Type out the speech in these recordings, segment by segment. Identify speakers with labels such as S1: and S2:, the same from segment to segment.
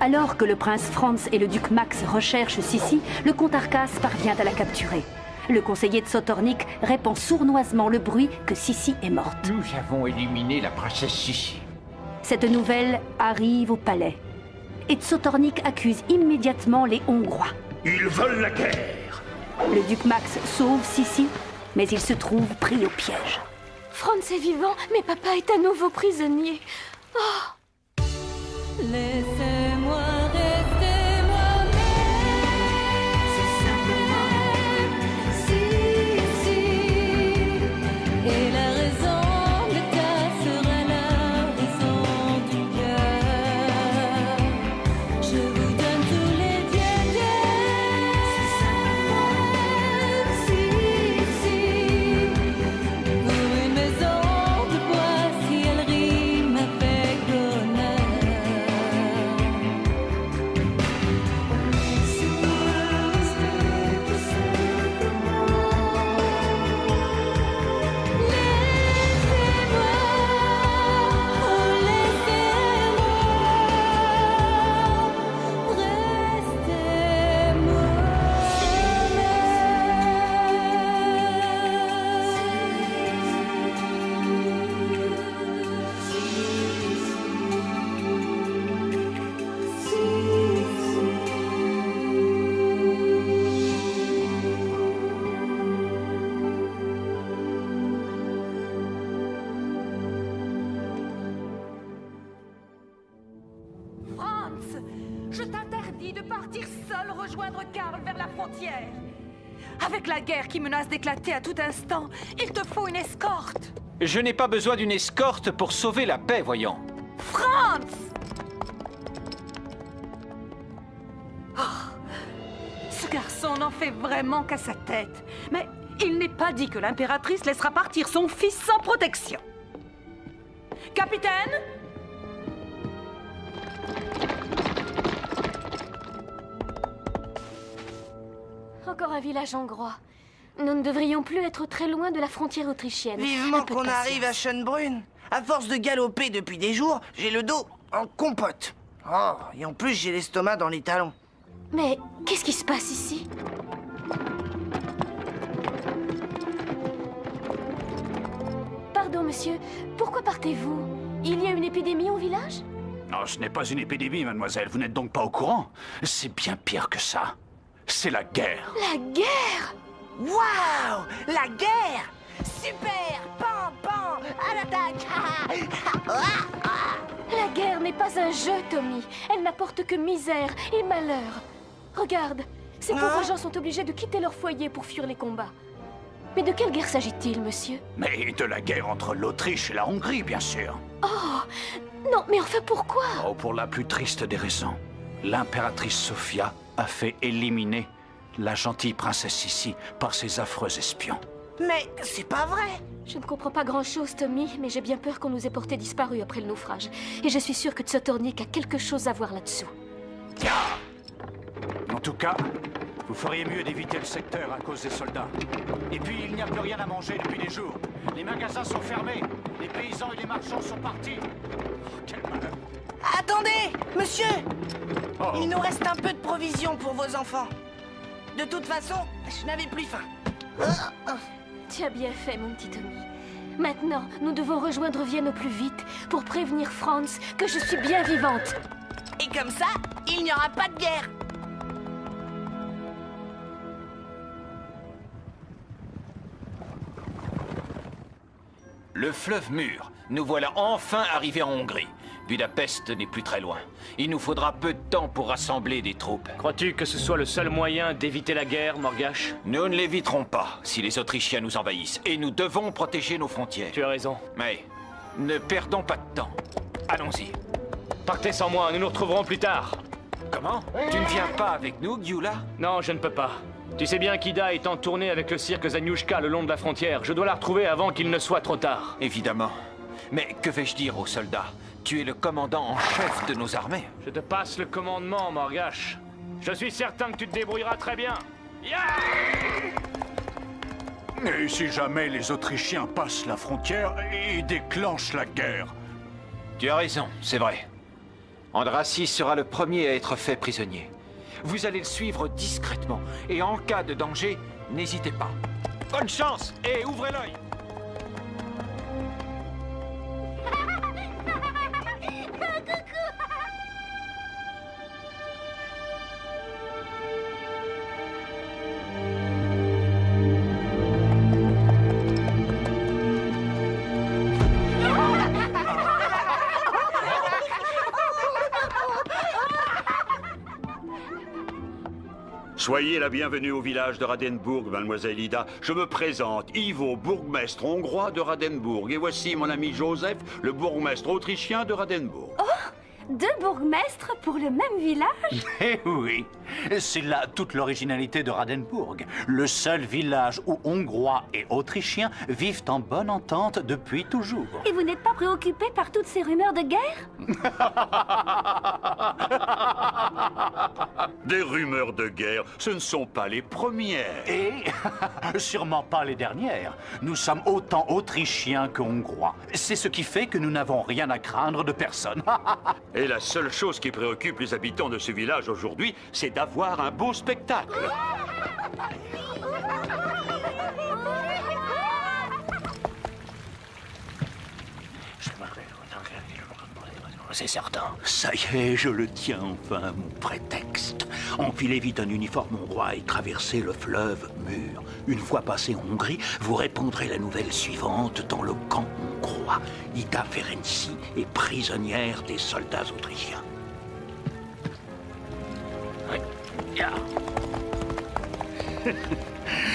S1: Alors que le prince Franz et le duc Max recherchent Sissi, le comte Arcas parvient à la capturer. Le conseiller de Sotornik répand sournoisement le bruit que Sissi est morte.
S2: Nous avons éliminé la princesse Sissi.
S1: Cette nouvelle arrive au palais. Et Sotornik accuse immédiatement les Hongrois.
S3: Ils veulent la guerre.
S1: Le duc Max sauve Sissi, mais il se trouve pris au piège.
S4: Franz est vivant, mais papa est à nouveau prisonnier. Oh. Laissez-moi rester moi-même. C'est simplement si. Et la raison de ta sera la raison du cœur. Je vous donne tous les dieux. C'est simplement si. Pour une maison de bois, si elle rime avec honneur.
S5: Franz, je t'interdis de partir seul rejoindre Karl vers la frontière. Avec la guerre qui menace d'éclater à tout instant, il te faut une escorte.
S2: Je n'ai pas besoin d'une escorte pour sauver la paix, voyons.
S5: Franz! Oh, ce garçon n'en fait vraiment qu'à sa tête. Mais il n'est pas dit que l'impératrice laissera partir son fils sans protection. Capitaine?
S4: Encore un village hongrois. Nous ne devrions plus être très loin de la frontière autrichienne.
S6: Vivement
S4: Un peu de
S6: qu'on arrive à
S4: patience.
S6: Schönbrunn. À force de galoper depuis des jours, j'ai le dos en compote. Oh, et en plus j'ai l'estomac dans les talons.
S4: Mais qu'est-ce qui se passe ici? Pardon, monsieur. Pourquoi partez-vous? Il y a une épidémie au village?
S3: Non, ce n'est pas une épidémie, mademoiselle. Vous n'êtes donc pas au courant? C'est bien pire que ça. C'est la guerre.
S4: La guerre!
S6: Waouh! La guerre! Super! Pam, pam! À l'attaque!
S4: La guerre n'est pas un jeu, Tommy. Elle n'apporte que misère et malheur. Regarde, ces pauvres gens sont obligés de quitter leur foyer pour fuir les combats. Mais de quelle guerre s'agit-il, monsieur?
S3: Mais de la guerre entre l'Autriche et la Hongrie, bien sûr.
S4: Oh! Non, mais enfin pourquoi?
S3: Oh, pour la plus triste des raisons. L'impératrice Sophia a fait éliminer la gentille princesse Sissi par ses affreux espions.
S6: Mais c'est pas vrai!
S4: Je ne comprends pas grand-chose, Tommy, mais j'ai bien peur qu'on nous ait portés disparus après le naufrage. Et je suis sûre que Tsotornik a quelque chose à voir là-dessous.
S3: En tout cas, vous feriez mieux d'éviter le secteur à cause des soldats. Et puis, il n'y a plus rien à manger depuis des jours. Les magasins sont fermés. Les paysans et les marchands sont partis. Oh, quel malheur!
S6: Attendez! Monsieur!
S3: Oh.
S6: Il nous reste un peu de provisions pour vos enfants. De toute façon, je n'avais plus faim.
S4: Tu as bien fait, mon petit Tommy. Maintenant, nous devons rejoindre Vienne au plus vite pour prévenir Franz que je suis bien vivante.
S6: Et comme ça, il n'y aura pas de guerre.
S2: Le fleuve mûr. Nous voilà enfin arrivés en Hongrie. Budapest n'est plus très loin. Il nous faudra peu de temps pour rassembler des troupes.
S7: Crois-tu que ce soit le seul moyen d'éviter la guerre, Morgash?
S2: Nous ne l'éviterons pas si les Autrichiens nous envahissent. Et nous devons protéger nos frontières.
S7: Tu as raison.
S2: Mais ne perdons pas de temps. Allons-y.
S7: Partez sans moi, nous nous retrouverons plus tard.
S2: Comment? Tu ne viens pas avec nous, Gyula?
S7: Non, je ne peux pas. Tu sais bien qu'Ida est en tournée avec le cirque Zaniushka le long de la frontière. Je dois la retrouver avant qu'il ne soit trop tard.
S2: Évidemment. Mais que vais-je dire aux soldats? Tu es le commandant en chef de nos armées.
S7: Je te passe le commandement, Morgash. Je suis certain que tu te débrouilleras très bien.
S3: Et si jamais les Autrichiens passent la frontière et déclenchent la guerre?
S2: Tu as raison, c'est vrai. Andrassi sera le premier à être fait prisonnier. Vous allez le suivre discrètement, et en cas de danger, n'hésitez pas. Bonne chance, et ouvrez l'œil.
S8: Soyez la bienvenue au village de Radenburg, mademoiselle Ida. Je me présente, Ivo, bourgmestre hongrois de Radenburg. Et voici mon ami Joseph, le bourgmestre autrichien de Radenburg.
S1: Deux bourgmestres pour le même village?
S3: Eh oui, c'est là toute l'originalité de Radenburg. Le seul village où Hongrois et Autrichiens vivent en bonne entente depuis toujours.
S1: Et vous n'êtes pas préoccupé par toutes ces rumeurs de guerre?
S8: Des rumeurs de guerre, ce ne sont pas les premières.
S3: Et sûrement pas les dernières. Nous sommes autant Autrichiens que Hongrois. C'est ce qui fait que nous n'avons rien à craindre de personne.
S8: Et la seule chose qui préoccupe les habitants de ce village aujourd'hui, c'est d'avoir un beau spectacle.
S3: C'est certain. Ça y est, je le tiens enfin, mon prétexte. Enfilez vite un uniforme hongrois et traversez le fleuve Mur. Une fois passé en Hongrie, vous répondrez la nouvelle suivante dans le camp hongrois. Ida Ferenczi est prisonnière des soldats autrichiens.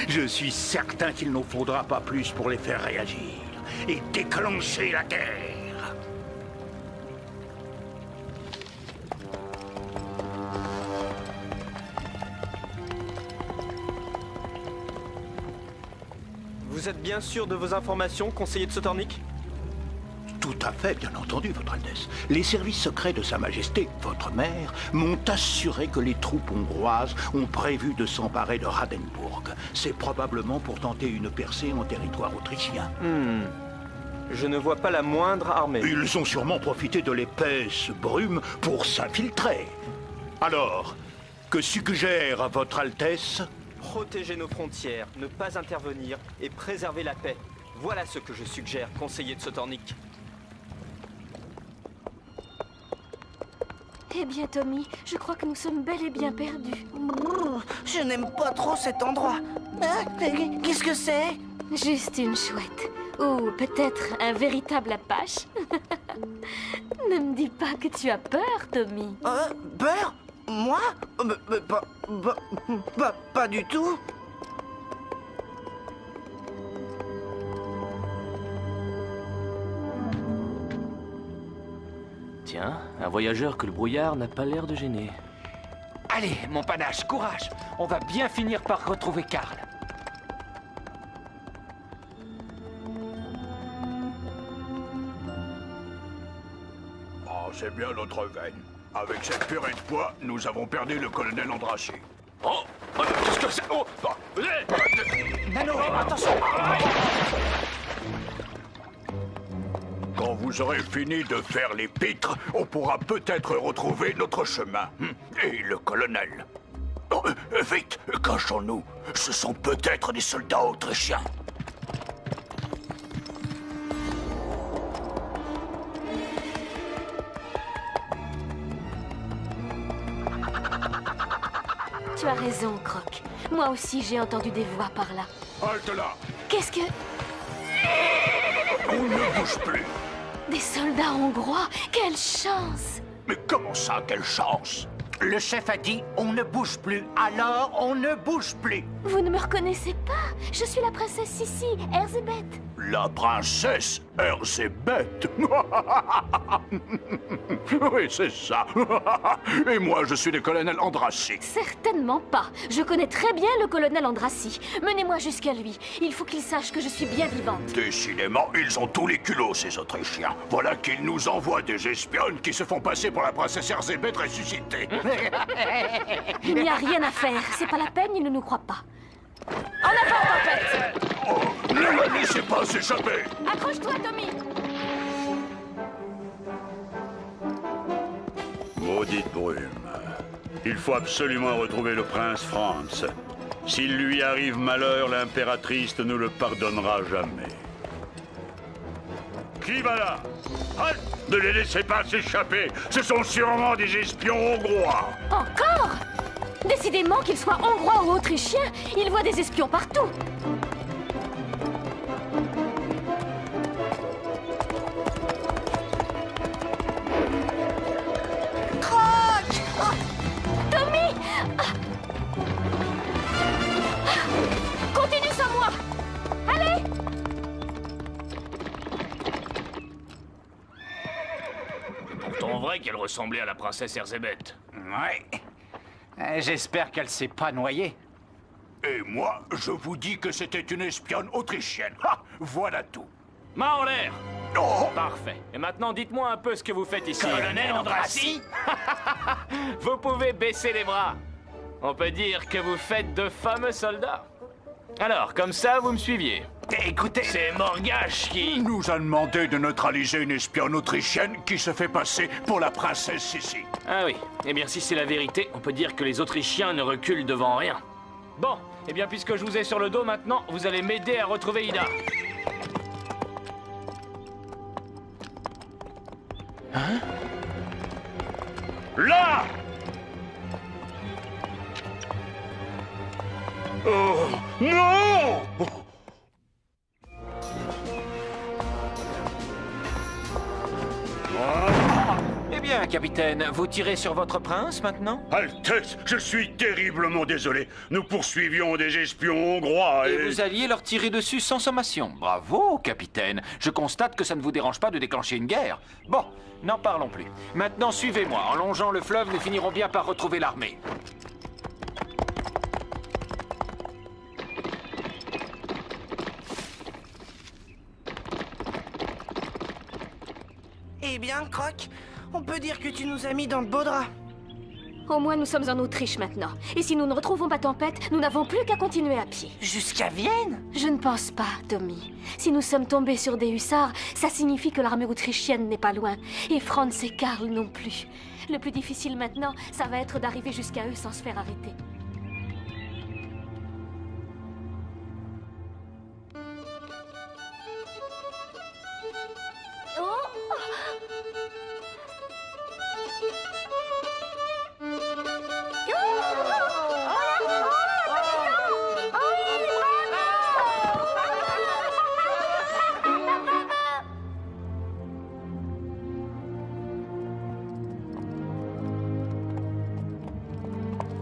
S3: Je suis certain qu'il n'en faudra pas plus pour les faire réagir et déclencher la guerre.
S9: Vous êtes bien sûr de vos informations, conseiller de Sotornik?
S3: Tout à fait, bien entendu, Votre Altesse. Les services secrets de Sa Majesté, votre mère, m'ont assuré que les troupes hongroises ont prévu de s'emparer de Radenburg. C'est probablement pour tenter une percée en territoire autrichien.
S9: Je ne vois pas la moindre armée.
S3: Ils ont sûrement profité de l'épaisse brume pour s'infiltrer. Alors, que suggère Votre Altesse?
S9: Protéger nos frontières, ne pas intervenir et préserver la paix. Voilà ce que je suggère, conseiller de Sotornik.
S4: Eh bien, Tommy, je crois que nous sommes bel et bien perdus.
S6: Je n'aime pas trop cet endroit. Hein? Qu'est-ce que c'est?
S4: Juste une chouette. Ou peut-être un véritable apache. Ne me dis pas que tu as peur, Tommy.
S6: Peur? Moi? Pas du tout.
S7: Tiens, un voyageur que le brouillard n'a pas l'air de gêner.
S2: Allez, mon panache, courage. On va bien finir par retrouver Karl.
S8: Oh, c'est bien notre veine. Avec cette purée de poids, nous avons perdu le colonel Andrassi.
S7: Oh, qu'est-ce que c'est? Oh,
S2: Nano, attention.
S8: Quand vous aurez fini de faire les pitres, on pourra peut-être retrouver notre chemin. Et le colonel. Oh, vite, cachons-nous. Ce sont peut-être des soldats autrichiens.
S4: Tu as raison, Croc. Moi aussi, j'ai entendu des voix par là.
S8: Halte là.
S4: Qu'est-ce que...
S8: On ne bouge plus.
S4: Des soldats hongrois? Quelle chance!
S8: Mais comment ça, quelle chance?
S3: Le chef a dit « on ne bouge plus », alors on ne bouge plus.
S4: Vous ne me reconnaissez pas? Je suis la princesse Sissi, Erzébeth.
S8: La princesse Erzébeth. Oui, c'est ça. Et moi, je suis le colonel Andrassi.
S4: Certainement pas. Je connais très bien le colonel Andrassi. Menez-moi jusqu'à lui. Il faut qu'il sache que je suis bien vivante.
S8: Décidément, ils ont tous les culots, ces Autrichiens. Voilà qu'ils nous envoient des espionnes qui se font passer pour la princesse Erzébeth ressuscitée.
S4: Il n'y a rien à faire. C'est pas la peine, il ne nous croit pas. En avant, tempête!
S8: Oh, ne la laissez pas s'échapper.
S4: Accroche-toi, Tommy!
S8: Maudite brume. Il faut absolument retrouver le prince Franz. S'il lui arrive malheur, l'impératrice ne nous le pardonnera jamais. Qui va là? Halt! Ne les laissez pas s'échapper. Ce sont sûrement des espions hongrois.
S4: Encore? Décidément, qu'ils soient hongrois ou autrichiens, ils voient des espions partout.
S6: Croc! Oh,
S4: Tommy! Continue sans moi! Allez!
S7: Pourtant vrai qu'elle ressemblait à la princesse Erzébeth.
S2: Ouais. J'espère qu'elle s'est pas noyée.
S8: Et moi, je vous dis que c'était une espionne autrichienne. Ha! Voilà tout.
S7: Main en l'air!
S8: Oh!
S7: Parfait. Et maintenant, dites-moi un peu ce que vous faites ici.
S3: Colonel Andrassy?
S7: Vous pouvez baisser les bras. On peut dire que vous faites de fameux soldats. Alors, comme ça, vous me suiviez.
S3: Écoutez...
S7: C'est Morgash qui...
S8: Nous a demandé de neutraliser une espionne autrichienne qui se fait passer pour la princesse Sissi.
S7: Ah oui. Eh bien, si c'est la vérité, on peut dire que les Autrichiens ne reculent devant rien. Bon, eh bien, puisque je vous ai sur le dos maintenant, vous allez m'aider à retrouver Ida.
S2: Hein?
S8: Là! Oh, non!
S2: Eh bien, capitaine, vous tirez sur votre prince maintenant?
S8: Altesse, je suis terriblement désolé. Nous poursuivions des espions hongrois
S2: Et vous alliez leur tirer dessus sans sommation. Bravo, capitaine. Je constate que ça ne vous dérange pas de déclencher une guerre. Bon, n'en parlons plus. Maintenant, suivez-moi. En longeant le fleuve, nous finirons bien par retrouver l'armée.
S6: eh bien, Croc, on peut dire que tu nous as mis dans de beaux draps.
S4: Au moins, nous sommes en Autriche maintenant. Et si nous ne retrouvons pas Tempête, nous n'avons plus qu'à continuer à pied.
S6: Jusqu'à Vienne?
S4: Je ne pense pas, Tommy. Si nous sommes tombés sur des hussards, ça signifie que l'armée autrichienne n'est pas loin. Et Franz et Karl non plus. Le plus difficile maintenant, ça va être d'arriver jusqu'à eux sans se faire arrêter.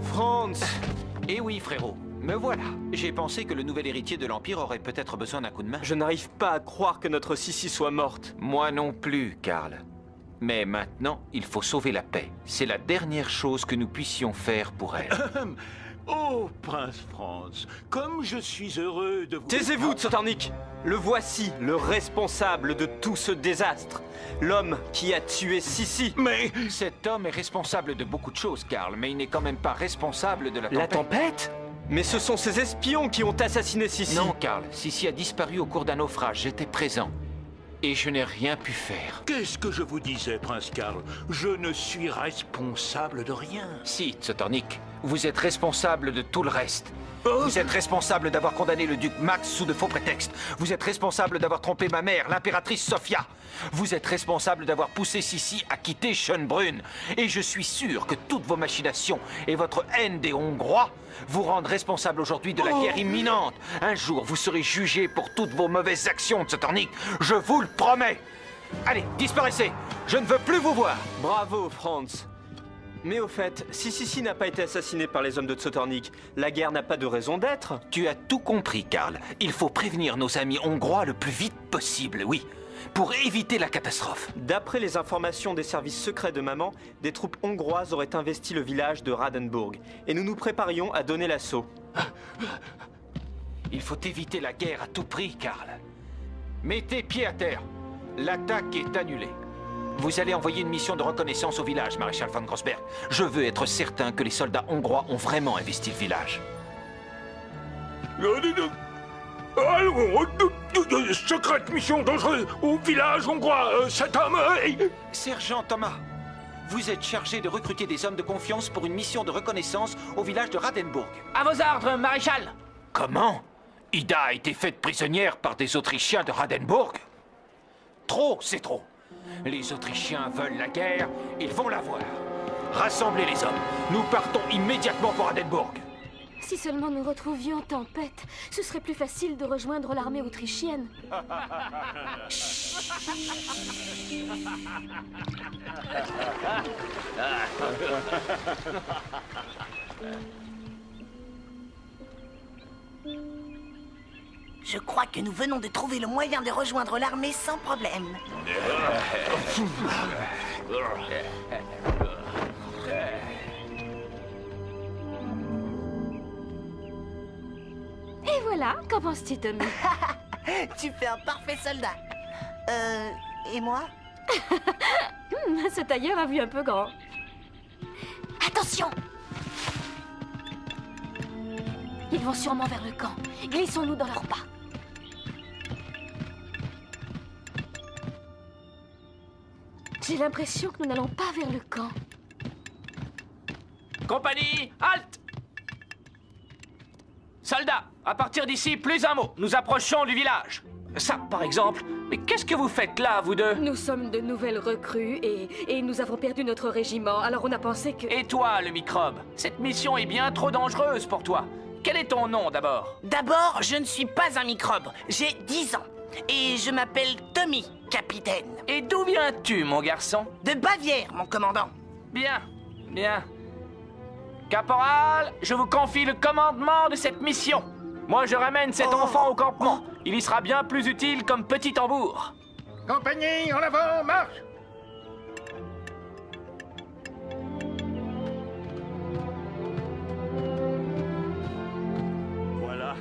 S2: Franz! Eh oui, frérot. Me voilà. J'ai pensé que le nouvel héritier de l'Empire aurait peut-être besoin d'un coup de main.
S9: Je n'arrive pas à croire que notre Sissi soit morte.
S2: Moi non plus, Karl. Mais maintenant, il faut sauver la paix. C'est la dernière chose que nous puissions faire pour elle.
S3: Oh, prince Franz, comme je suis heureux de vous...
S9: Taisez-vous, Zotornik! Le voici, le responsable de tout ce désastre. L'homme qui a tué Sissi.
S2: Mais cet homme est responsable de beaucoup de choses, Karl, mais il n'est quand même pas responsable de la tempête.
S9: La tempête? Mais ce sont ces espions qui ont assassiné Sissi.
S2: Non, Karl. Sissi a disparu au cours d'un naufrage. J'étais présent. Et je n'ai rien pu faire.
S3: Qu'est-ce que je vous disais, prince Karl? Je ne suis responsable de rien.
S2: Si, Zotornik, vous êtes responsable de tout le reste. Vous êtes responsable d'avoir condamné le duc Max sous de faux prétextes. Vous êtes responsable d'avoir trompé ma mère, l'impératrice Sofia. Vous êtes responsable d'avoir poussé Sissi à quitter Schönbrunn. Et je suis sûr que toutes vos machinations et votre haine des Hongrois vous rendent responsable aujourd'hui de la guerre imminente. Un jour, vous serez jugé pour toutes vos mauvaises actions, Zotornik. Je vous le promets. Allez, disparaissez. Je ne veux plus vous voir.
S9: Bravo, Franz. Mais au fait, si Sissi n'a pas été assassiné par les hommes de Zotornik, la guerre n'a pas de raison d'être.
S2: Tu as tout compris, Karl. Il faut prévenir nos amis hongrois le plus vite possible, oui, pour éviter la catastrophe.
S9: D'après les informations des services secrets de maman, des troupes hongroises auraient investi le village de Radenburg, et nous nous préparions à donner l'assaut.
S2: Il faut éviter la guerre à tout prix, Karl. Mettez pied à terre. L'attaque est annulée. Vous allez envoyer une mission de reconnaissance au village, maréchal von Grossberg. Je veux être certain que les soldats hongrois ont vraiment investi le village.
S8: Secrète mission dangereuse au village hongrois. Cet homme...
S2: Sergent Thomas, Vous êtes chargé de recruter des hommes de confiance pour une mission de reconnaissance au village de Radenburg.
S7: À vos ordres, maréchal.
S2: Comment? Ida a été faite prisonnière par des Autrichiens de Radenburg? Trop, c'est trop. Les Autrichiens veulent la guerre, ils vont l'avoir. Rassemblez les hommes. Nous partons immédiatement pour Radenburg.
S4: Si seulement nous retrouvions Tempête, ce serait plus facile de rejoindre l'armée autrichienne.
S6: Je crois que nous venons de trouver le moyen de rejoindre l'armée sans problème.
S4: Et voilà, qu'en penses-tu, Tommy?
S6: Tu fais un parfait soldat. Et moi?
S4: Ce tailleur a vu un peu grand.
S6: Attention!
S4: Ils vont sûrement vers le camp. Glissons-nous dans leurs pas. J'ai l'impression que nous n'allons pas vers le camp.
S7: Compagnie, halte! Soldats, à partir d'ici, plus un mot. Nous approchons du village. Ça, par exemple. Mais qu'est-ce que vous faites là, vous deux?
S4: Nous sommes de nouvelles recrues et nous avons perdu notre régiment. Alors on a pensé que...
S7: Et toi, le microbe? Cette mission est bien trop dangereuse pour toi. Quel est ton nom, d'abord?
S6: D'abord, je ne suis pas un microbe. J'ai 10 ans. Et je m'appelle Tommy, capitaine.
S7: Et d'où viens-tu, mon garçon?
S6: De Bavière, mon commandant.
S7: Bien, bien. Caporal, je vous confie le commandement de cette mission. Moi, je ramène cet enfant au campement. Il y sera bien plus utile comme petit tambour.
S8: Compagnie, en avant, marche!
S3: Voilà,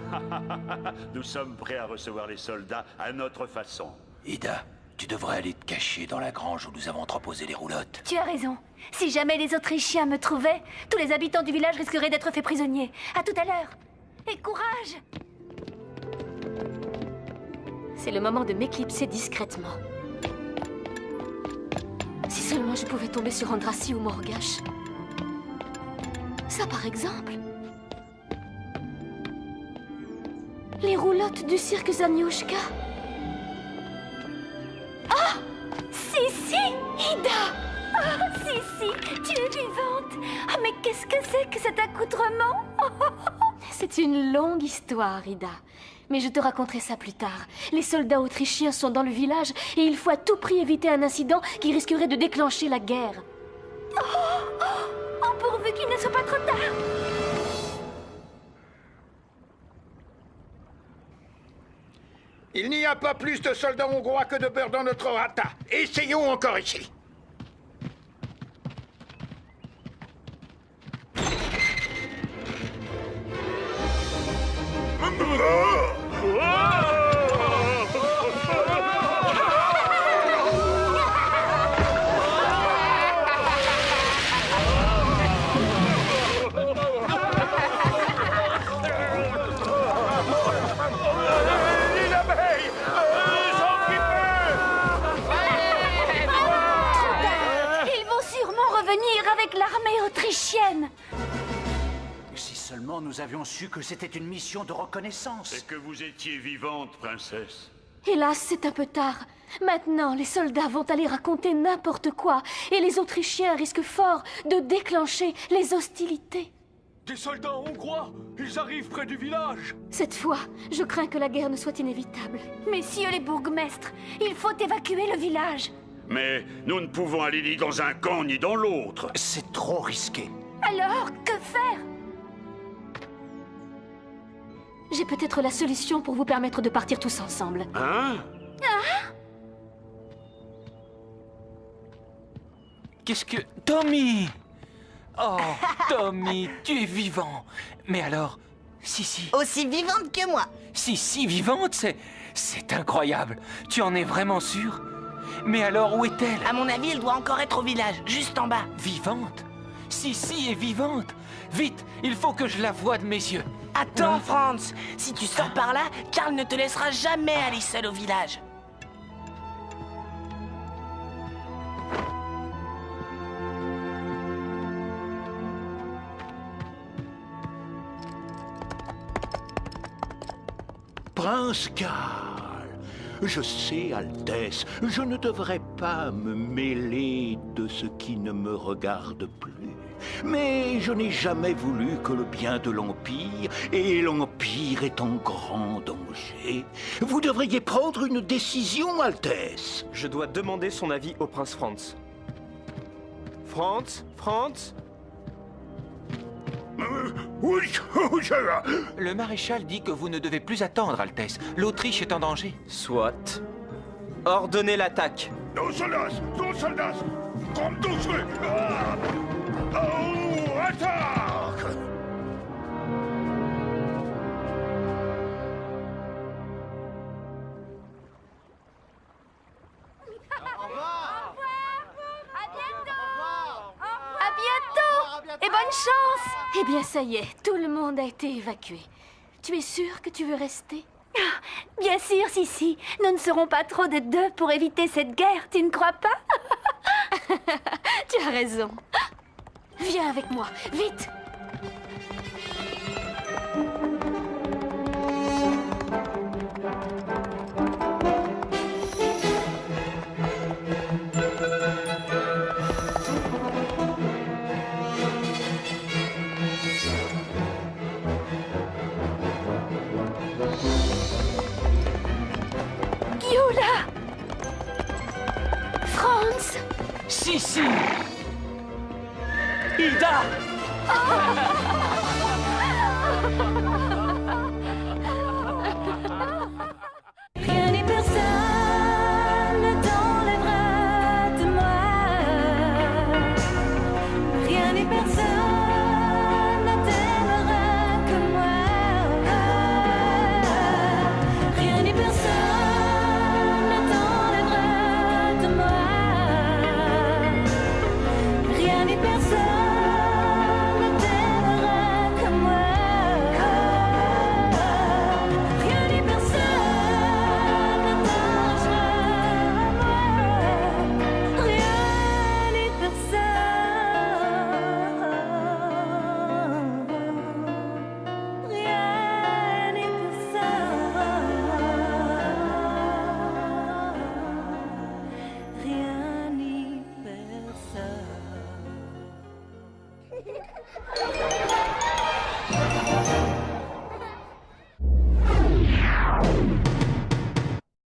S3: nous sommes prêts à recevoir les soldats à notre façon.
S2: Ida, tu devrais aller te cacher dans la grange où nous avons entreposé les roulottes.
S1: Tu as raison. Si jamais les Autrichiens me trouvaient, tous les habitants du village risqueraient d'être faits prisonniers. À tout à l'heure. Et courage!
S4: C'est le moment de m'éclipser discrètement. Si seulement je pouvais tomber sur Andrassy ou Morgash. Ça, par exemple. Les roulottes du cirque Zaniushka.
S1: Ah! Sissi! Ida! Ah, Sissi, tu es vivante! Ah, mais qu'est-ce que c'est que cet accoutrement?
S4: C'est une longue histoire, Ida. Mais je te raconterai ça plus tard. Les soldats autrichiens sont dans le village et il faut à tout prix éviter un incident qui risquerait de déclencher la guerre.
S1: Oh, pourvu qu'il ne soit pas trop tard!
S8: Il n'y a pas plus de soldats hongrois que de beurre dans notre rata. Essayons encore ici.
S1: L'armée autrichienne!
S3: Si seulement nous avions su que c'était une mission de reconnaissance.
S8: Et que vous étiez vivante, princesse.
S4: Hélas, c'est un peu tard. Maintenant, les soldats vont aller raconter n'importe quoi, et les Autrichiens risquent fort de déclencher les hostilités.
S7: Des soldats hongrois! Ils arrivent près du village!
S4: Cette fois, je crains que la guerre ne soit inévitable.
S1: Messieurs les bourgmestres, il faut évacuer le village.
S8: Mais nous ne pouvons aller ni dans un camp ni dans l'autre.
S2: C'est trop risqué.
S1: Alors, que faire?
S4: J'ai peut-être la solution pour vous permettre de partir tous ensemble.
S8: Hein?
S2: Qu'est-ce que... Tommy! Oh, Tommy, tu es vivant. Mais alors, Sissi...
S6: Aussi vivante que moi.
S2: Sissi vivante, c'est incroyable. Tu en es vraiment sûr? Mais alors, où est-elle?
S6: À mon avis, elle doit encore être au village, juste en bas.
S2: Vivante? Sissi est vivante. Vite, il faut que je la voie de mes yeux.
S6: Attends, Franz. Si tu sors par là, Karl ne te laissera jamais aller seul au village.
S3: Prince Karl, je sais, Altesse, je ne devrais pas me mêler de ce qui ne me regarde plus. Mais je n'ai jamais voulu que le bien de l'Empire, et l'Empire est en grand danger. Vous devriez prendre une décision, Altesse.
S9: Je dois demander son avis au prince Franz. Franz?
S8: Oui,
S2: Le maréchal dit que vous ne devez plus attendre, Altesse. L'Autriche est en danger.
S9: Soit. Ordonnez l'attaque.
S8: nos soldats, comme tous ceux. Oh, attaque!
S4: À bientôt! Et bonne chance! Eh bien, ça y est, tout le monde a été évacué. Tu es sûr que tu veux rester?
S1: Bien sûr, Sissi. Nous ne serons pas trop de deux pour éviter cette guerre, tu ne crois pas?
S4: Tu as raison. Viens avec moi, vite!
S1: Gyula!
S4: Franz!
S7: Sissi! Ida!
S10: Rien ni personne dans les bras de moi. Rien ni personne.